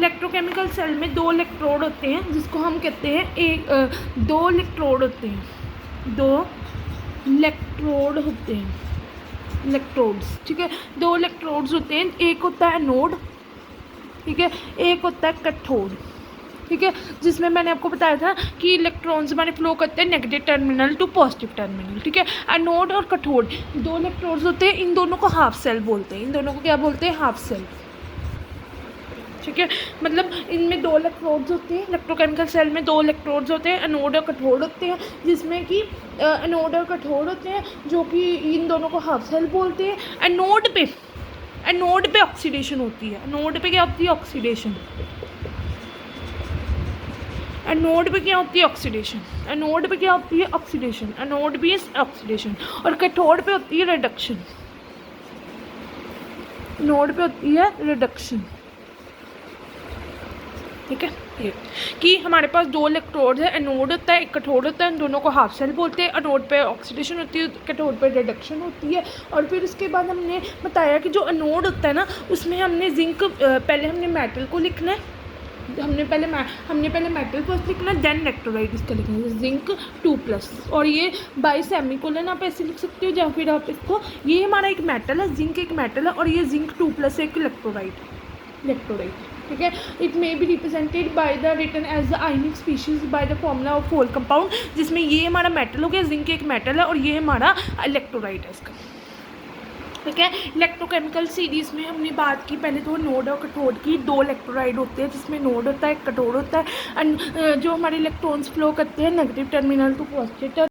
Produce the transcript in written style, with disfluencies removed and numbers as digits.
Electrochemical cell में 2 electrode होते हैं, जिसको हम कहते हैं 2 इलेक्ट्रोड होते हैं, 2 इलेक्ट्रोड होते हैं, इलेक्ट्रोड्स, ठीक है। 2 इलेक्ट्रोड्स होते हैं, एक होता है एनोड, ठीक है, एक होता है कैथोड, ठीक है। जिसमें मैंने आपको बताया था कि इलेक्ट्रॉन्स हमारे फ्लो करते हैं negative terminal to positive terminal, ठीक है। एनोड और कैथोड 2 इलेक्ट्रोड्स होते हैं, इन दोनों को हाफ सेल बोलते हैं, इन दोनों को क्या बोलते हैं? हाफ सेल, ठीक है। मतलब इनमें 2 इलेक्ट्रोड्स होते हैं, इलेक्ट्रोकेमिकल सेल में 2 इलेक्ट्रोड्स होते हैं, एनोड और कैथोड होते हैं, जिसमें कि एनोड और कैथोड होते हैं, जो कि इन दोनों को हाफ सेल बोलते हैं। एनोड पे ऑक्सीडेशन होती है, एनोड पे क्या होती है? ऑक्सीडेशन। एनोड पे क्या होती है? ऑक्सीडेशन। एनोड पे क्या होती है? ऑक्सीडेशन। एनोड भी ऑक्सीडेशन। और कैथोड पे होती है रिडक्शन, एनोड पे होती है रिडक्शन, ठीक है। ये कि हमारे पास 2 इलेक्ट्रोड है, एनोड होता है, एक कैथोड होता है, इन दोनों को हाफ सेल बोलते हैं। एनोड पे ऑक्सीडेशन होती है, कैथोड पे रिडक्शन होती है। और फिर उसके बाद हमने बताया कि जो एनोड होता है ना, उसमें हमने जिंक, पहले हमने मेटल को लिखना है, हमने पहले मेटल फर्स्ट लिखना है, देन इलेक्ट्रोलाइट इसका लिखना है, जिंक 2+। और ये बाई सेमीकोलन आप ऐसे लिख सकते हो, या फिर आप इसको, ये हमारा एक मेटल है, जिंक एक मेटल है, और ये जिंक 2+ एक इलेक्ट्रोलाइट, ठीक है। It may be represented by the written as the ionic species by the formula of whole compound, जिसमें ये हमारा मेटल हो गया, जिंक एक मेटल है, और ये हमारा इलेक्ट्रोलाइट है इसका, ठीक है। इलेक्ट्रोकेमिकल सीरीज़ में हमने बात की पहले तो नोड और कैथोड की। 2 इलेक्ट्रोलाइट होते हैं, जिसमें नोड होता है, कैथोड होता है, एंड जो हमारे इलेक्ट्रॉन्स फ्लो करते हैं नेगेटिव टर्मिनल टू पॉजिटिव